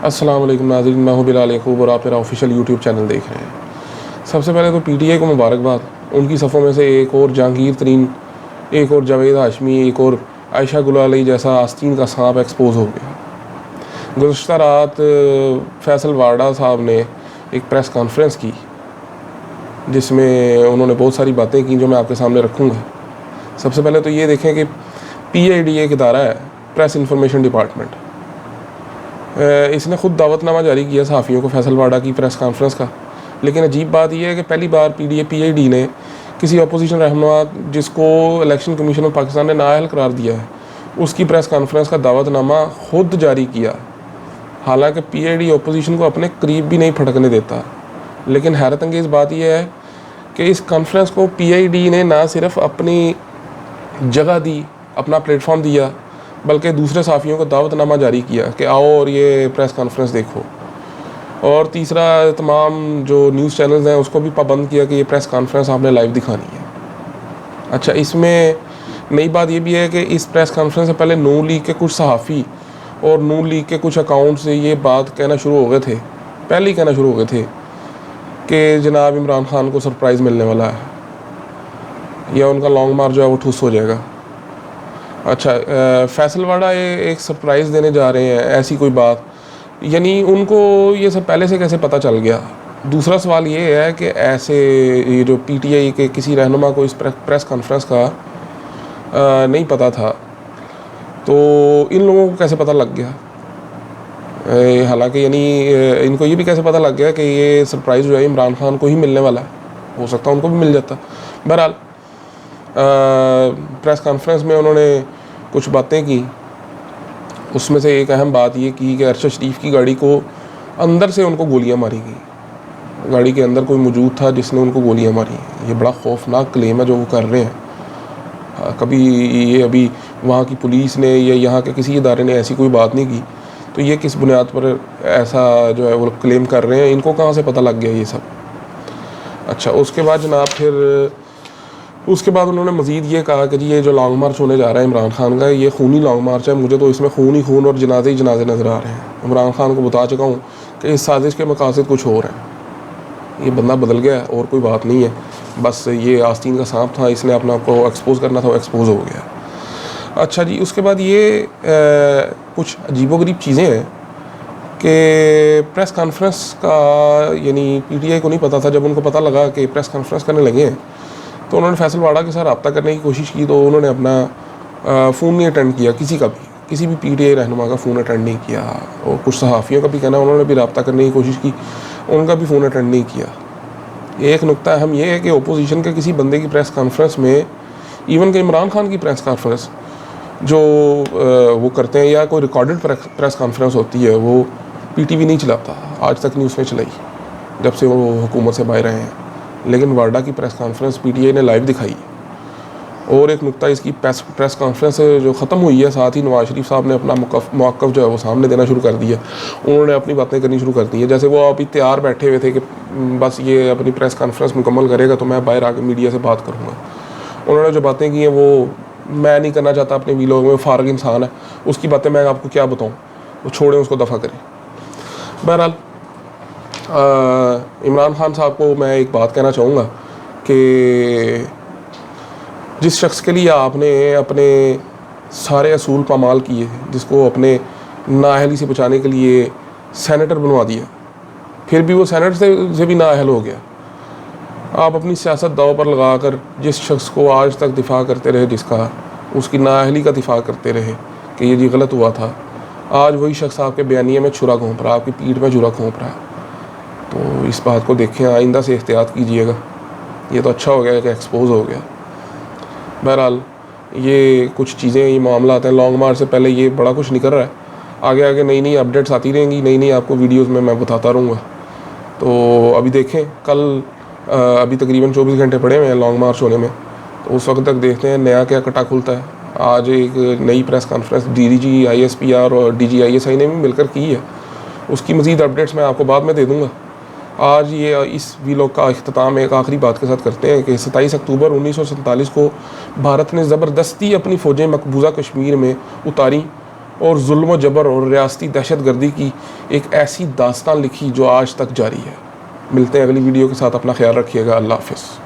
अस्सलाम वालेकुम नाज़रीन, मैं हूं बिलाल याकूब और आप मेरा ऑफिशियल यूट्यूब चैनल देख रहे हैं। सबसे पहले तो पीटीआई को मुबारकबाद। उनकी सफ़ों में से एक और जहांगीर तरीन, एक और जावेद हाशमी, एक और आयशा गुलाली जैसा आस्तीन का सांप एक्सपोज हो गया। गुज़श्ता रात फैसल वाडा साहब ने एक प्रेस कॉन्फ्रेंस की जिसमें उन्होंने बहुत सारी बातें की जो मैं आपके सामने रखूँगा। सबसे पहले तो ये देखें कि PID एक इदारा है, प्रेस इंफॉर्मेशन डिपार्टमेंट। इसने ख़ुद दावतनामा जारी किया सहाफ़ियों को फैसल वाडा की प्रेस कॉन्फ्रेंस का। लेकिन अजीब बात यह है कि पहली बार PID ने किसी अपोजिशन रहनुमा जिसको इलेक्शन कमीशन ऑफ पाकिस्तान ने नाअहल करार दिया है उसकी प्रेस कॉन्फ्रेंस का दावतनामा ख़ुद जारी किया। हालांकि PID अपोजिशन को अपने करीब भी नहीं फटकने देता। लेकिन हैरत अंगेज़ बात यह है कि इस कॉन्फ्रेंस को PID ने ना सिर्फ अपनी जगह दी, अपना प्लेटफॉर्म दिया, बल्कि दूसरे साफ़ियों को दावतनामा जारी किया कि आओ और ये प्रेस कॉन्फ्रेंस देखो। और तीसरा, तमाम जो न्यूज़ चैनल्स हैं उसको भी पाबंद किया कि ये प्रेस कॉन्फ्रेंस आपने लाइव दिखानी है। अच्छा, इसमें नई बात ये भी है कि इस प्रेस कॉन्फ्रेंस से पहले नून लीग के कुछ सहाफ़ी और नून लीग के कुछ अकाउंट से ये बात कहना शुरू हो गए थे, पहले ही कहना शुरू हो गए थे कि जनाब इमरान खान को सरप्राइज़ मिलने वाला है या उनका लॉन्ग मार्च जो है वो ठुस हो जाएगा। अच्छा, फैसल वाडा एक सरप्राइज़ देने जा रहे हैं, ऐसी कोई बात, यानी उनको ये सब पहले से कैसे पता चल गया। दूसरा सवाल ये है कि ऐसे ये जो PTI के किसी रहनुमा को इस प्रेस कॉन्फ्रेंस का नहीं पता था, तो इन लोगों को कैसे पता लग गया। हालांकि यानी इनको ये भी कैसे पता लग गया कि ये सरप्राइज़ जो है इमरान खान को ही मिलने वाला है। हो सकता है उनको भी मिल जाता। बहरहाल प्रेस कॉन्फ्रेंस में उन्होंने कुछ बातें की। उसमें से एक अहम बात ये की कि अरशद शरीफ की गाड़ी को अंदर से उनको गोलियां मारी गई। गाड़ी के अंदर कोई मौजूद था जिसने उनको गोलियां मारी। ये बड़ा खौफनाक क्लेम है जो वो कर रहे हैं। कभी ये अभी वहाँ की पुलिस ने या यहाँ के किसी इदारे ने ऐसी कोई बात नहीं की, तो ये किस बुनियाद पर ऐसा जो है वो क्लेम कर रहे हैं, इनको कहाँ से पता लग गया ये सब। अच्छा, उसके बाद जनाब उसके बाद उन्होंने मज़ीद ये कहा कि जी ये जो लॉन्ग मार्च होने जा रहा है इमरान खान का, ये खूनी लॉन्ग मार्च है। मुझे तो इसमें खून ही खून और जनाजे ही जनाजे नज़र आ रहे हैं। इमरान खान को बता चुका हूँ कि इस साजिश के मकासद कुछ और हैं। ये बंदा बदल गया है और कोई बात नहीं है। बस ये आस्तीन का सांप था, इसने अपना आपको एक्सपोज करना था, वो एक्सपोज हो गया। अच्छा जी, उसके बाद ये कुछ अजीबोगरीब चीज़ें हैं कि प्रेस कॉन्फ्रेंस का यानी PTI को नहीं पता था। जब उनको पता लगा कि प्रेस कॉन्फ्रेंस करने लगे हैं तो उन्होंने फैसल वाडा के साथ रब्ता करने की कोशिश की, तो उन्होंने अपना फ़ोन नहीं अटेंड किया, किसी भी PTI रहनुमा का फ़ोन अटेंड नहीं किया। और कुछ सहाफ़ियों का भी कहना, उन्होंने भी रब्ता करने की कोशिश की, उनका भी फ़ोन अटेंड नहीं किया। एक नुक्ता अहम ये है कि ओपोजिशन के किसी बंदे की प्रेस कॉन्फ्रेंस में, इवन कि इमरान खान की प्रेस कॉन्फ्रेंस जो वो करते हैं या कोई रिकॉर्डेड प्रेस कॉन्फ्रेंस होती है, वो PTV नहीं चलाता। आज तक नहीं उसने चलाई जब से वो हुकूमत से बाहर रहे हैं। लेकिन वाडा की प्रेस कॉन्फ्रेंस PTI ने लाइव दिखाई। और एक नुक्ता, इसकी प्रेस कॉन्फ्रेंस जो ख़त्म हुई है, साथ ही नवाज शरीफ साहब ने अपना मौक़िफ़ जो है वो सामने देना शुरू कर दिया। उन्होंने अपनी बातें करनी शुरू कर दी है, जैसे वो अभी तैयार बैठे हुए थे कि बस ये अपनी प्रेस कॉन्फ्रेंस मुकम्मल करेगा तो मैं बाहर आके मीडिया से बात करूँगा। उन्होंने जो बातें की हैं वो मैं नहीं करना चाहता अपने वीलॉग में। फारग इंसान है, उसकी बातें मैं आपको क्या बताऊँ, वो छोड़ें, उसको दफ़ा करें। बहरहाल इमरान खान साहब को मैं एक बात कहना चाहूँगा कि जिस शख्स के लिए आपने अपने सारे असूल पामाल किए, जिसको अपने नाअहली से बचाने के लिए सेनेटर बनवा दिया, फिर भी वो सेनेटर से भी नाअहल हो गया। आप अपनी सियासत दाव पर लगाकर जिस शख्स को आज तक दिफा करते रहे, जिसका उसकी नाअहली का दिफा करते रहे कि ये जी गलत हुआ था, आज वही शख्स आपके बयानिए में छुरा घोंप रहा है, आपकी पीठ में छुरा घोंप रहा है। तो इस बात को देखें, आइंदा से एहतियात कीजिएगा। ये तो अच्छा हो गया कि एक्सपोज हो गया। बहरहाल ये कुछ चीज़ें, ये मामला आते हैं। लॉन्ग मार्च से पहले ये बड़ा कुछ निकल रहा है। आगे आगे नई नई अपडेट्स आती रहेंगी, नई नई आपको वीडियोस में मैं बताता रहूँगा। तो अभी देखें, कल अभी तकरीबन 24 घंटे पड़े हुए हैं लॉन्ग मार्च होने में, तो उस वक्त तक देखते हैं नया क्या कटा खुलता है। आज एक नई प्रेस कॉन्फ्रेंस DDG ISPR और DGISI ने भी मिलकर की है। उसकी मज़ीद अपडेट्स मैं आपको बाद में दे दूँगा। आज ये इस वीलॉग का इख्तिताम एक आखिरी बात के साथ करते हैं कि 27 अक्टूबर 1947 को भारत ने ज़बरदस्ती अपनी फ़ौजें मकबूजा कश्मीर में उतारी और जुल्म व जबर और रियासती दहशत गर्दी की एक ऐसी दास्तान लिखी जो आज तक जारी है। मिलते हैं अगली वीडियो के साथ, अपना ख्याल रखिएगा। अल्लाह हाफ़िज़।